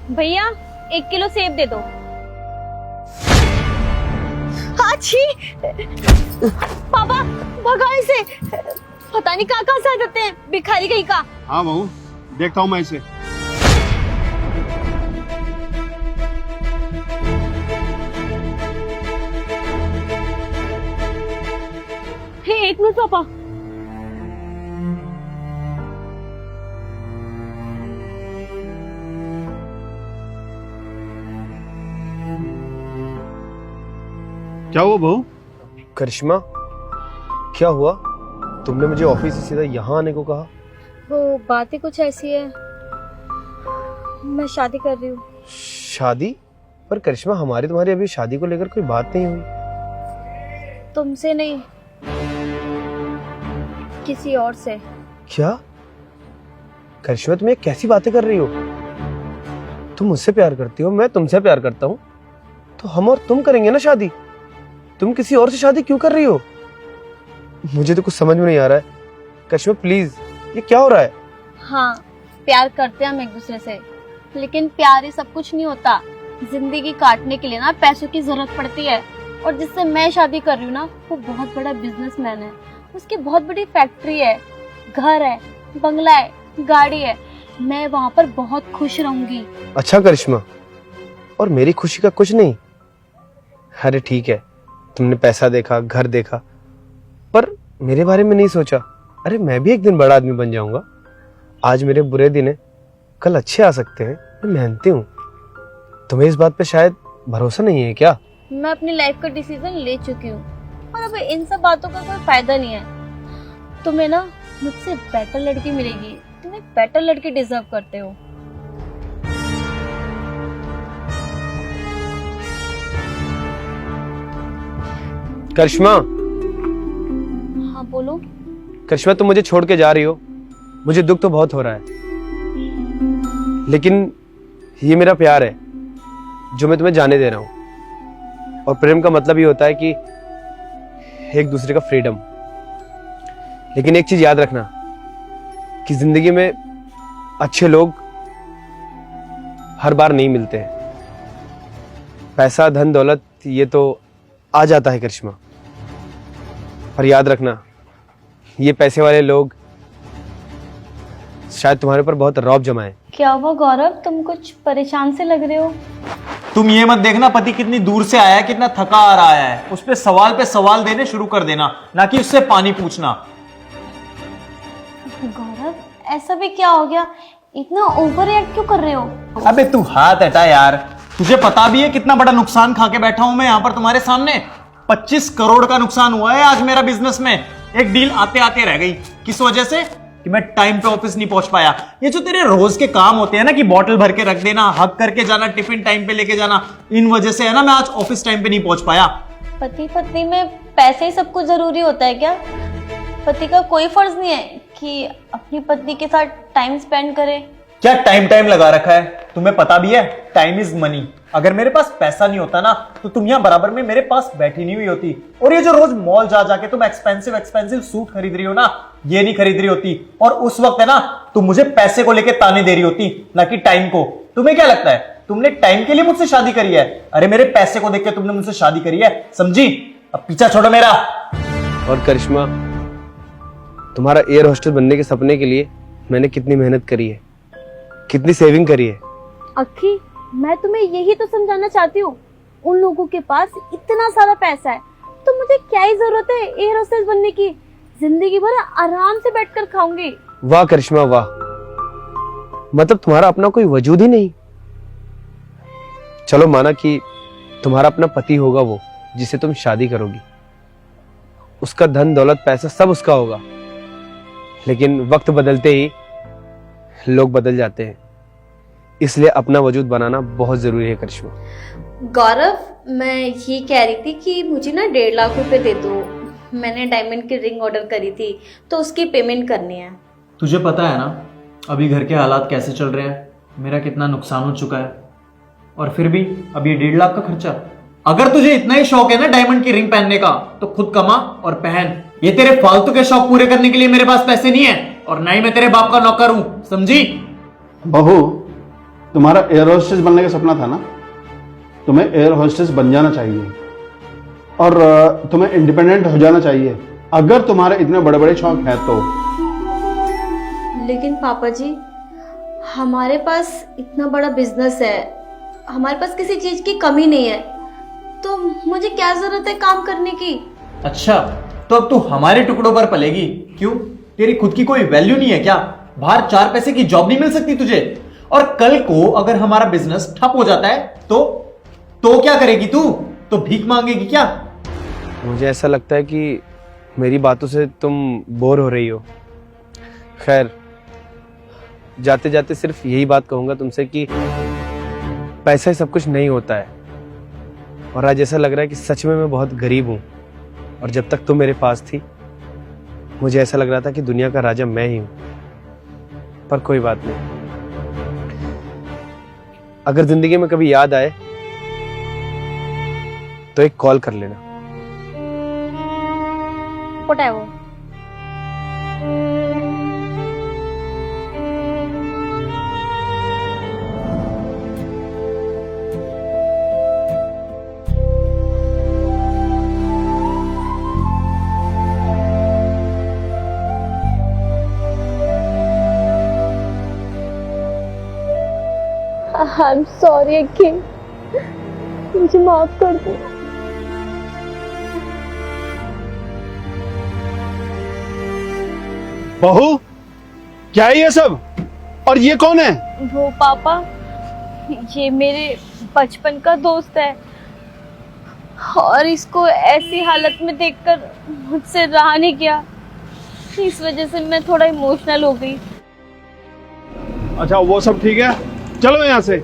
भैया 1 किलो सेब दे दो। हाँ छी। पापा भगा इसे, पता नहीं कहाँ से आ जाते हैं, भिखारी कहीं का। हाँ बहू, देखता हूँ मैं इसे। हे 1 मिनट पापा। क्या हुआ बहू? करिश्मा, क्या हुआ? तुमने मुझे ऑफिस से सीधा यहाँ आने को कहा। वो बात ही कुछ ऐसी है, मैं शादी कर रही हूँ। शादी? पर करिश्मा, हमारी तुम्हारी अभी शादी को लेकर कोई बात नहीं हुई। तुमसे नहीं, किसी और से। क्या? करिश्मा, तुम ये कैसी बातें कर रही हो? तुम मुझसे प्यार करती हो, मैं तुमसे प्यार करता हूँ, तो हम और तुम करेंगे ना शादी। तुम किसी और से शादी क्यों कर रही हो? मुझे तो कुछ समझ में नहीं आ रहा है। करिश्मा प्लीज, ये क्या हो रहा है? हाँ, प्यार करते हैं हम एक दूसरे से, लेकिन प्यार ही सब कुछ नहीं होता। जिंदगी काटने के लिए ना पैसों की जरूरत पड़ती है। और जिससे मैं शादी कर रही हूँ ना, वो बहुत बड़ा बिजनेसमैन है। उसकी बहुत बड़ी फैक्ट्री है, घर है, बंगला है, गाड़ी है। मैं वहाँ पर बहुत खुश रहूंगी। अच्छा करिश्मा, और मेरी खुशी का कुछ नहीं? अरे ठीक है, तुमने पैसा देखा, घर देखा, पर मेरे बारे में नहीं सोचा। अरे मैं भी एक दिन बड़ा आदमी बन जाऊंगा। आज मेरे बुरे दिन है, कल अच्छे आ सकते हैं। मैं मेहनती हूँ। तुम्हें इस बात पे शायद भरोसा नहीं है क्या? मैं अपनी लाइफ का डिसीजन ले चुकी हूँ और अब इन सब बातों का कोई फायदा नहीं है। तुम्हें ना मुझसे बेटर लड़की मिलेगी। तुम एक बेटर लड़की डिजर्व करते हो। करिश्मा, हाँ बोलो। करिश्मा, तुम मुझे छोड़ के जा रही हो, मुझे दुख तो बहुत हो रहा है, लेकिन ये मेरा प्यार है जो मैं तुम्हें जाने दे रहा हूं। और प्रेम का मतलब ये होता है कि एक दूसरे का फ्रीडम। लेकिन एक चीज याद रखना कि जिंदगी में अच्छे लोग हर बार नहीं मिलते हैं। पैसा, धन, दौलत ये तो आ जाता है करिश्मा, पर याद रखना ये पैसे वाले लोग शायद तुम्हारे ऊपर बहुत रौब जमाए। क्या हुआ गौरव, तुम कुछ परेशान से लग रहे हो? तुम ये मत देखना पति कितनी दूर से आया है, कितना थका आ रहा है, उस पे सवाल देने शुरू कर देना, ना कि उससे पानी पूछना। गौरव ऐसा भी क्या हो गया, इतना ओवर रिएक्ट क्यों कर रहे हो? अबे तू हाथ हटा यार, तुझे पता भी है कितना बड़ा नुकसान खा के बैठा हूं मैं यहाँ पर तुम्हारे सामने। 25 करोड़ का नुकसान हुआ है आज मेरा बिजनेस में। एक डील आते आते रह गई, किस वजह से? कि मैं टाइम पे ऑफिस नहीं पहुंच पाया। ये जो तेरे रोज के काम होते हैं ना, कि बॉटल भर के रख देना, हक करके जाना, टिफिन टाइम पे लेके जाना, इन वजह से है ना मैं आज ऑफिस टाइम पे नहीं पहुंच पाया। पति पत्नी में पैसे ही सब कुछ जरूरी होता है क्या? पति का कोई फर्ज नहीं है कि अपनी पत्नी के साथ टाइम स्पेंड करे? क्या टाइम लगा रखा है? तुम्हें पता भी है टाइम इज मनी। अगर मेरे पास पैसा नहीं होता ना, तो तुम यहाँ बराबर में मेरे पास बैठी नहीं हुई होती। और ये जो रोज मॉल जा जाके तुम एक्सपेंसिव सूट खरीद रही हो ना, ये नहीं खरीद रही होती। और उस वक्त है ना तुम मुझे पैसे को लेके ताने दे रही होती, ना कि टाइम को। तुम्हें क्या लगता है तुमने टाइम के लिए मुझसे शादी करी है? अरे मेरे पैसे को देख के तुमने मुझसे शादी करी है, समझी? अब पीछा छोड़ो मेरा। और करिश्मा, तुम्हारा एयर होस्टेस बनने के सपने के लिए मैंने कितनी मेहनत करी है, कितनी सेविंग करी है। अक्की, मैं तुम्हें यही तो समझाना चाहती हूँ। उन लोगों के पास इतना सारा पैसा है, तो मुझे क्या ही जरूरत है एयर होस्टेस बनने की? जिंदगी भर आराम से बैठकर खाऊंगी। वाह करिश्मा वाह, मतलब तुम्हारा अपना कोई वजूद ही नहीं। चलो माना कि तुम्हारा अपना पति होगा वो जिसे तुम शादी करोगी, उसका धन दौलत पैसा सब उसका होगा, लेकिन वक्त बदलते ही लोग बदल जाते हैं। इसलिए अपना वजूद बनाना बहुत जरूरी है करिश्मा। गौरव, मैं ये कह रही थी कि मुझे ना 1.5 लाख रुपए दे दो। मैंने डायमंड की रिंग ऑर्डर करी थी, तो उसकी पेमेंट करनी है। तुझे पता है ना अभी घर के हालात कैसे चल रहे हैं, मेरा कितना नुकसान हो चुका है, और फिर भी अब ये 1.5 लाख का खर्चा। अगर तुझे इतना ही शौक है ना डायमंड की रिंग पहनने का, तो खुद कमा और पहन। ये तेरे फालतू के शौक पूरे करने के लिए मेरे पास पैसे नहीं है, और ना ही मैं तेरे बाप का नौकर हूं, समझी? बहू, तुम्हारा एयर होस्टेस बनने का सपना था ना, तुम्हें एयर होस्टेस बन जाना चाहिए और तुम्हें इंडिपेंडेंट हो जाना चाहिए अगर तुम्हारे इतने बड़े बड़े शौक है तो। लेकिन पापा जी, हमारे पास इतना बड़ा बिजनेस है, हमारे पास किसी चीज की कमी नहीं है, तो मुझे क्या जरूरत है काम करने की। अच्छा, तो अब तू हमारे टुकड़ों पर पलेगी क्यों? तेरी खुद की कोई वैल्यू नहीं है क्या? बाहर 4 पैसे की जॉब नहीं मिल सकती तुझे? और कल को अगर हमारा बिजनेस ठप हो जाता है तो क्या करेगी तू? तो भीख मांगेगी क्या? मुझे ऐसा लगता है कि मेरी बातों से तुम बोर हो रही हो। खैर, जाते जाते सिर्फ यही बात कहूंगा तुमसे कि पैसा ही सब कुछ नहीं होता है। और आज ऐसा लग रहा है कि सच में मैं बहुत गरीब हूं, और जब तक तुम मेरे पास थी मुझे ऐसा लग रहा था कि दुनिया का राजा मैं ही हूं। पर कोई बात नहीं, अगर जिंदगी में कभी याद आए तो एक कॉल कर लेना। Whatever. I'm sorry again. मुझे माफ कर दो। बहू, क्या है ये सब? और ये कौन है? वो पापा, ये मेरे बचपन का दोस्त है, और इसको ऐसी हालत में देखकर मुझसे रहा नहीं गया, इस वजह से मैं थोड़ा इमोशनल हो गई। अच्छा, वो सब ठीक है, चलो यहाँ से।